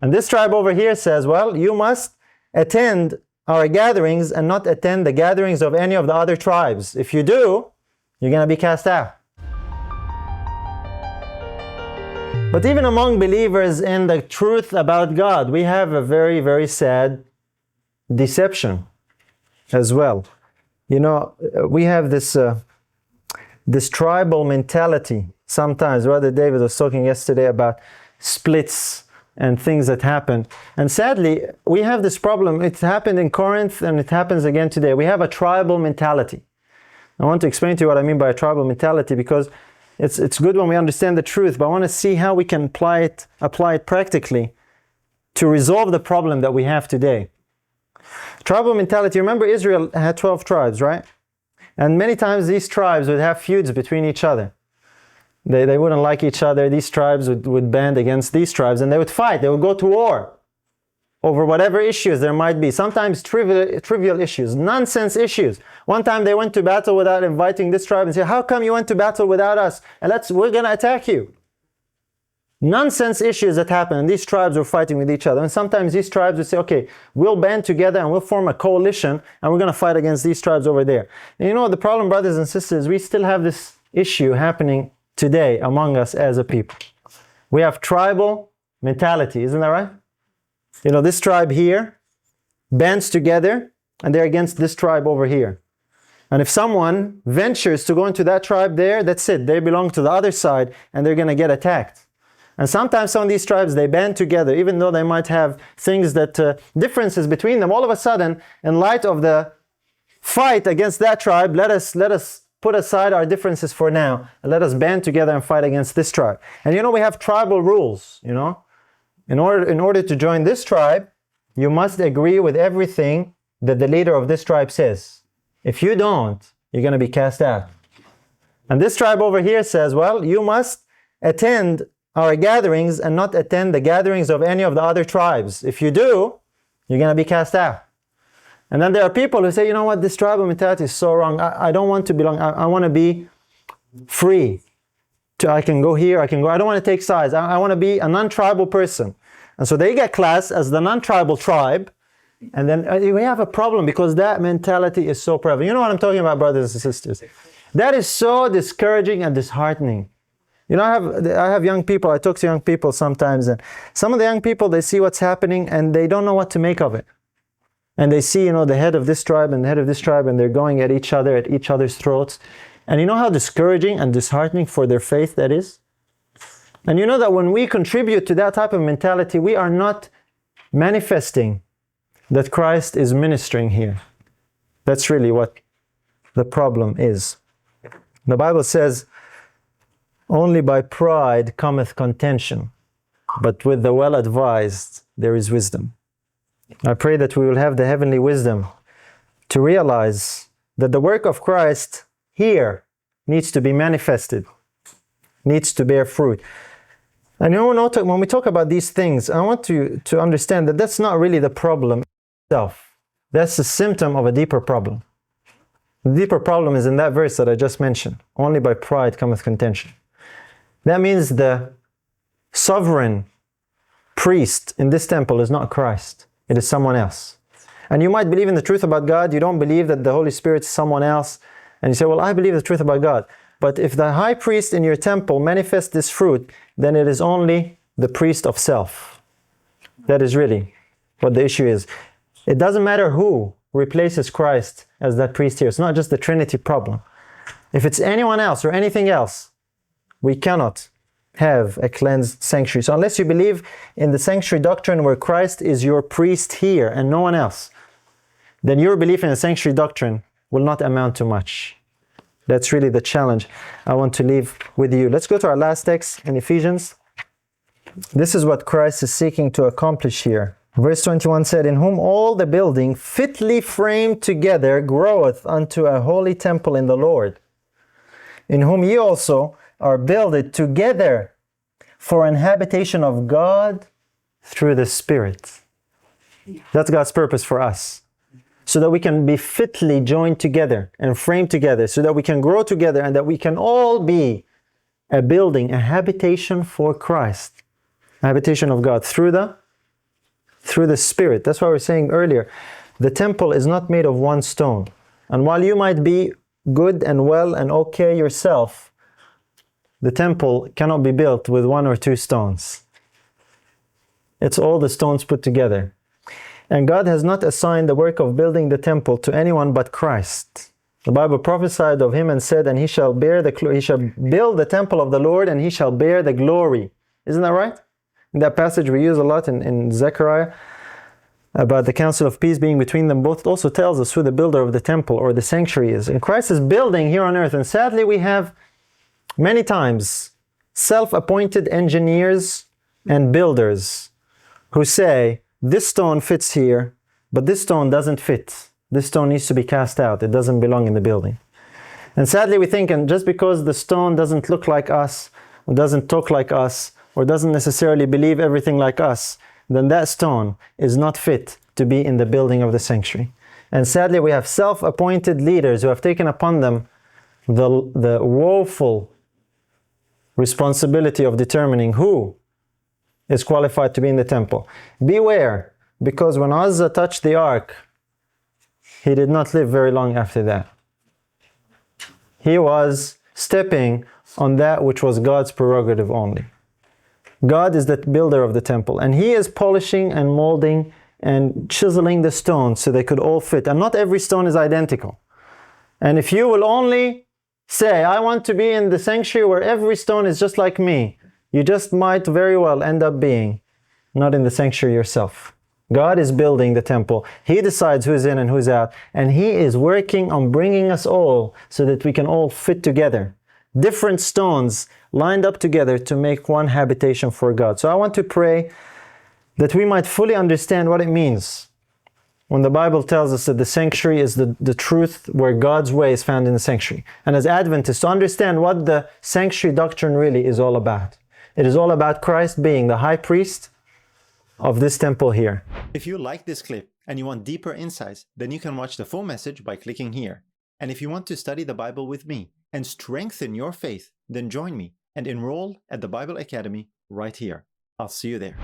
And this tribe over here says, well, you must attend our gatherings and not attend the gatherings of any of the other tribes. If you do, you're going to be cast out. But even among believers in the truth about God, we have a very, very sad deception as well. You know, we have this tribal mentality sometimes. Brother David was talking yesterday about splits and things that happen. And sadly, we have this problem. It happened in Corinth and it happens again today. We have a tribal mentality. I want to explain to you what I mean by a tribal mentality, because it's good when we understand the truth, but I want to see how we can apply it practically to resolve the problem that we have today. Tribal mentality, remember Israel had 12 tribes, right? And many times these tribes would have feuds between each other. They wouldn't like each other. These tribes would band against these tribes and they would fight. They would go to war over whatever issues there might be. Sometimes trivial issues, nonsense issues. One time they went to battle without inviting this tribe and said, how come you went to battle without us? And we're going to attack you. Nonsense issues that happen, and these tribes were fighting with each other. And sometimes these tribes would say, okay, we'll band together and we'll form a coalition and we're going to fight against these tribes over there. And you know, the problem, brothers and sisters, we still have this issue happening today among us as a people. We have tribal mentality, isn't that right? You know, this tribe here bands together and they're against this tribe over here. And if someone ventures to go into that tribe there, that's it. They belong to the other side and they're going to get attacked. And sometimes some of these tribes, they band together, even though they might have things that, differences between them. All of a sudden, in light of the fight against that tribe, let us put aside our differences for now, and let us band together and fight against this tribe. And you know, we have tribal rules, you know. In order to join this tribe, you must agree with everything that the leader of this tribe says. If you don't, you're going to be cast out. And this tribe over here says, well, you must attend our gatherings and not attend the gatherings of any of the other tribes. If you do, you're going to be cast out. And then there are people who say, you know what, this tribal mentality is so wrong. I don't want to belong. I want to be free. I can go here, I can go. I don't want to take sides. I want to be a non-tribal person. And so they get classed as the non-tribal tribe. And then we have a problem because that mentality is so prevalent. You know what I'm talking about, brothers and sisters? That is so discouraging and disheartening. You know, I have young people, I talk to young people sometimes, and some of the young people, they see what's happening and they don't know what to make of it. And they see, you know, the head of this tribe and the head of this tribe, and they're going at each other's throats. And you know how discouraging and disheartening for their faith that is? And you know that when we contribute to that type of mentality, we are not manifesting that Christ is ministering here. That's really what the problem is. The Bible says, only by pride cometh contention, but with the well-advised there is wisdom. I pray that we will have the heavenly wisdom to realize that the work of Christ here needs to be manifested, needs to bear fruit. And you know, when we talk about these things, I want you to understand that that's not really the problem itself. That's a symptom of a deeper problem. The deeper problem is in that verse that I just mentioned. Only by pride cometh contention. That means the sovereign priest in this temple is not Christ. It is someone else. And you might believe in the truth about God. You don't believe that the Holy Spirit is someone else. And you say, well, I believe the truth about God. But if the high priest in your temple manifests this fruit, then it is only the priest of self. That is really what the issue is. It doesn't matter who replaces Christ as that priest here. It's not just the Trinity problem. If it's anyone else or anything else, we cannot have a cleansed sanctuary. So unless you believe in the sanctuary doctrine where Christ is your priest here and no one else, then your belief in the sanctuary doctrine will not amount to much. That's really the challenge I want to leave with you. Let's go to our last text in Ephesians. This is what Christ is seeking to accomplish here. Verse 21 said, in whom all the building fitly framed together groweth unto a holy temple in the Lord, in whom ye also are builded together for an habitation of God through the Spirit. That's God's purpose for us. So that we can be fitly joined together and framed together, so that we can grow together and that we can all be a building, a habitation for Christ, a habitation of God through the through the Spirit. That's why we're saying earlier, the temple is not made of one stone. And while you might be good and well and okay yourself, the temple cannot be built with one or two stones. It's all the stones put together. And God has not assigned the work of building the temple to anyone but Christ. The Bible prophesied of him and said, and he shall build the temple of the Lord, and he shall bear the glory. Isn't that right? In that passage we use a lot in Zechariah about the council of peace being between them both. It also tells us who the builder of the temple or the sanctuary is. And Christ is building here on earth. And sadly we have many times self-appointed engineers and builders who say, this stone fits here, but this stone doesn't fit. This stone needs to be cast out. It doesn't belong in the building. And sadly we think, and just because the stone doesn't look like us, or doesn't talk like us, or doesn't necessarily believe everything like us, then that stone is not fit to be in the building of the sanctuary. And sadly we have self-appointed leaders who have taken upon them the woeful responsibility of determining who is qualified to be in the temple. Beware, because when Uzzah touched the ark, he did not live very long after that. He was stepping on that which was God's prerogative only. God is the builder of the temple, and he is polishing and molding and chiseling the stones so they could all fit. And not every stone is identical. And if you will only say, I want to be in the sanctuary where every stone is just like me, you just might very well end up being not in the sanctuary yourself. God is building the temple. He decides who's in and who's out. And he is working on bringing us all so that we can all fit together. Different stones lined up together to make one habitation for God. So I want to pray that we might fully understand what it means when the Bible tells us that the sanctuary is the truth where God's way is found in the sanctuary. And as Adventists, to understand what the sanctuary doctrine really is all about. It is all about Christ being the high priest of this temple here. If you like this clip and you want deeper insights, then you can watch the full message by clicking here. And if you want to study the Bible with me and strengthen your faith, then join me and enroll at the Bible Academy right here. I'll see you there.